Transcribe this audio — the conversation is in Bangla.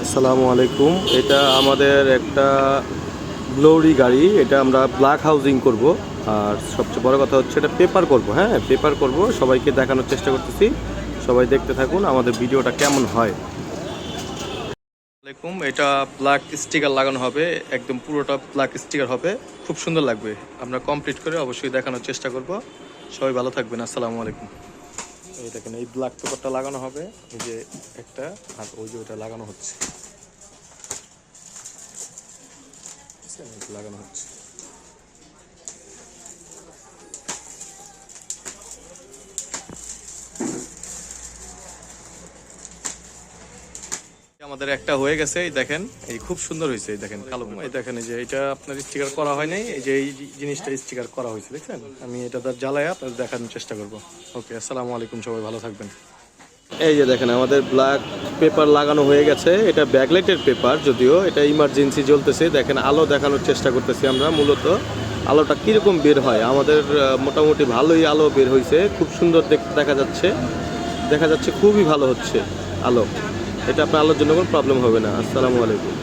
আসসালামু আলাইকুম। এটা আমাদের একটা গ্লোরি গাড়ি। এটা আমরা ব্ল্যাক হাউজিং করব। আর সবচেয়ে বড় কথা হচ্ছে এটা পেপার করব। হ্যাঁ, পেপার করব, সবাইকে দেখানোর চেষ্টা করতেছি। সবাই দেখতে থাকুন আমাদের ভিডিওটা কেমন হয়। আসসালামু আলাইকুম। এটা ব্ল্যাক স্টিকার লাগানো হবে, একদম পুরোটা ব্ল্যাক স্টিকার হবে, খুব সুন্দর লাগবে। আমরা কমপ্লিট করে অবশ্যই দেখানোর চেষ্টা করব। সবাই ভালো থাকবেন। আসসালামু আলাইকুম। এই দেখেন, এই ব্ল্যাক পেপারটা লাগানো হবে, এই যে একটা, আর ওই যে ওটা লাগানো হচ্ছে, লাগানো হচ্ছে। আমাদের একটা হয়ে গেছে, এই দেখেন, এই খুব সুন্দর হয়েছে। এই দেখেন কালো, এই দেখেন, এই যে এটা আপনার স্টিকার করা হয় নাই, এই যে এই জিনিসটা স্টিকার করা হয়েছে, দেখছেন? আমি এটা তার জ্বালায় আপনাদের দেখানোর চেষ্টা করব। ওকে, আসসালামু আলাইকুম, সবাই ভালো থাকবেন। এই যে দেখেন, আমাদের ব্ল্যাক পেপার লাগানো হয়ে গেছে। এটা ব্যাকলাইটের পেপার, যদিও এটা ইমার্জেন্সি জ্বলতেছে। দেখেন, আলো দেখানোর চেষ্টা করতেছি আমরা। মূলত আলোটা কীরকম বের হয়, আমাদের মোটামুটি ভালোই আলো বের হয়েছে, খুব সুন্দর দেখা যাচ্ছে। খুবই ভালো হচ্ছে আলো। এটা আপনার আলোর জন্য কোনো প্রবলেম হবে না। আসসালামু আলাইকুম।